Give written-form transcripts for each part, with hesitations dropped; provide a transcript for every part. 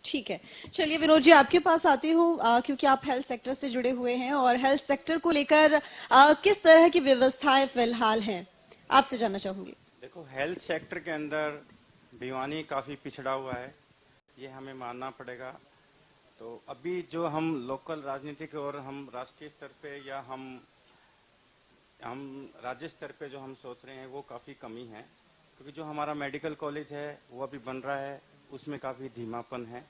ठीक है, चलिए विनोद जी आपके पास आती हूँ, क्योंकि आप हेल्थ सेक्टर से जुड़े हुए हैं और हेल्थ सेक्टर को लेकर किस तरह की व्यवस्थाएं फिलहाल हैं, आपसे जानना चाहूंगी। देखो, हेल्थ सेक्टर के अंदर भिवानी काफ़ी पिछड़ा हुआ है, ये हमें मानना पड़ेगा। तो अभी जो हम लोकल राजनीतिक और हम राष्ट्रीय स्तर पे या हम राज्य स्तर पे जो हम सोच रहे हैं वो काफ़ी कमी है, क्योंकि जो हमारा मेडिकल कॉलेज है वो अभी बन रहा है, उसमें काफ़ी धीमापन है।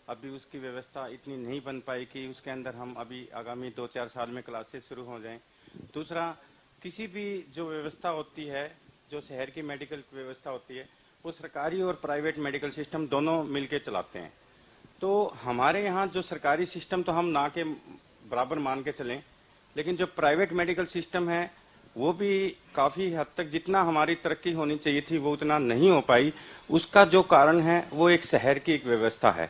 अभी उसकी व्यवस्था इतनी नहीं बन पाई कि उसके अंदर हम अभी आगामी 2-4 साल में क्लासेस शुरू हो जाएं। दूसरा, किसी भी जो व्यवस्था होती है, जो शहर की मेडिकल व्यवस्था होती है, वो सरकारी और प्राइवेट मेडिकल सिस्टम दोनों मिलके चलाते हैं। तो हमारे यहाँ जो सरकारी सिस्टम तो हम ना के बराबर मान के चलें, लेकिन जो प्राइवेट मेडिकल सिस्टम है वो भी काफ़ी हद तक जितना हमारी तरक्की होनी चाहिए थी वो उतना नहीं हो पाई। उसका जो कारण है वो एक शहर की एक व्यवस्था है।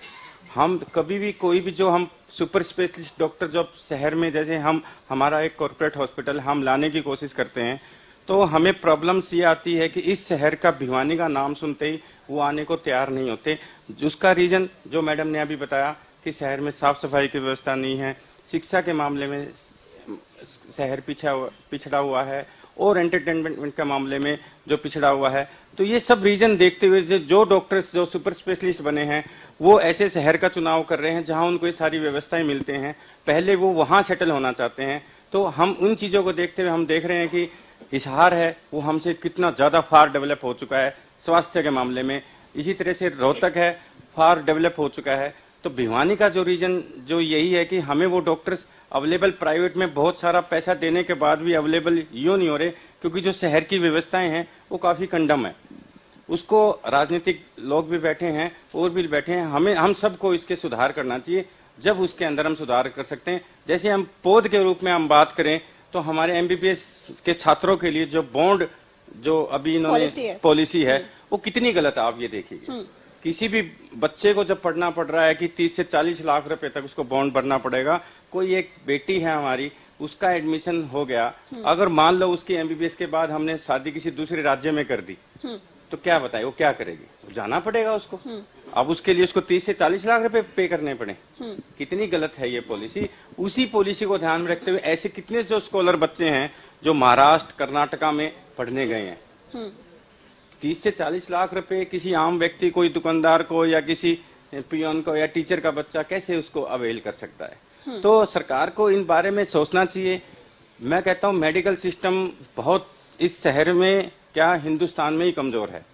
हम कभी भी कोई भी जो हम सुपर स्पेशलिस्ट डॉक्टर जब शहर में, जैसे हमारा एक कॉर्पोरेट हॉस्पिटल हम लाने की कोशिश करते हैं, तो हमें प्रॉब्लम्स ये आती है कि इस शहर का भिवानी का नाम सुनते ही वो आने को तैयार नहीं होते। उसका रीजन जो मैडम ने अभी बताया कि शहर में साफ सफाई की व्यवस्था नहीं है, शिक्षा के मामले में शहर पिछड़ा हुआ है, और एंटरटेनमेंट के मामले में जो पिछड़ा हुआ है। तो ये सब रीजन देखते हुए जो डॉक्टर्स जो सुपर स्पेशलिस्ट बने हैं वो ऐसे शहर का चुनाव कर रहे हैं जहां उनको ये सारी व्यवस्थाएं मिलते हैं, पहले वो वहां सेटल होना चाहते हैं। तो हम उन चीजों को देखते हुए हम देख रहे हैं कि हिसार है वो हमसे कितना ज्यादा फार डेवलप हो चुका है स्वास्थ्य के मामले में। इसी तरह से रोहतक है, फार डेवलप हो चुका है। तो भिवानी का जो रीजन जो यही है कि हमें वो डॉक्टर्स अवेलेबल प्राइवेट में बहुत सारा पैसा देने के बाद भी अवेलेबल यूं नहीं हो रहे, क्योंकि जो शहर की व्यवस्थाएं हैं वो काफी कंडम है। उसको राजनीतिक लोग भी बैठे हैं और भी बैठे हैं, हम सबको इसके सुधार करना चाहिए। जब उसके अंदर हम सुधार कर सकते हैं, जैसे हम पौध के रूप में हम बात करें तो हमारे एमबीबीएस के छात्रों के लिए जो बॉन्ड जो अभी इन्होंने पॉलिसी है वो कितनी गलत है, आप ये देखिए। किसी भी बच्चे को जब पढ़ना पड़ रहा है कि 30 से 40 लाख रुपए तक उसको बॉन्ड भरना पड़ेगा। कोई एक बेटी है हमारी, उसका एडमिशन हो गया, अगर मान लो उसकी एमबीबीएस के बाद हमने शादी किसी दूसरे राज्य में कर दी, तो क्या बताए वो क्या करेगी? तो जाना पड़ेगा उसको। अब उसके लिए उसको 30 से 40 लाख रुपए पे करने पड़े। कितनी गलत है ये पॉलिसी। उसी पॉलिसी को ध्यान में रखते हुए ऐसे कितने जो स्कॉलर बच्चे हैं जो महाराष्ट्र कर्नाटका में पढ़ने गए हैं, 30 से 40 लाख रुपए किसी आम व्यक्ति, कोई दुकानदार को या किसी पियोन को या टीचर का बच्चा कैसे उसको अवेल कर सकता है? तो सरकार को इन बारे में सोचना चाहिए। मैं कहता हूँ मेडिकल सिस्टम बहुत इस शहर में क्या हिंदुस्तान में ही कमजोर है।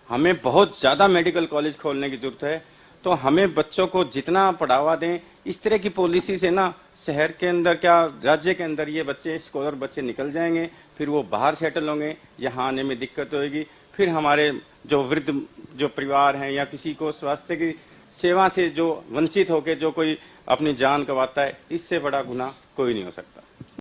हमें बहुत ज्यादा मेडिकल कॉलेज खोलने की जरूरत है। तो हमें बच्चों को जितना बढ़ावा दें, इस तरह की पॉलिसी से ना शहर के अंदर क्या राज्य के अंदर ये बच्चे स्कॉलर बच्चे निकल जाएंगे, फिर वो बाहर सेटल होंगे, यहाँ आने में दिक्कत होगी। फिर हमारे जो वृद्ध जो परिवार हैं या किसी को स्वास्थ्य की सेवा से जो वंचित होकर जो कोई अपनी जान गंवाता है, इससे बड़ा गुनाह कोई नहीं हो सकता।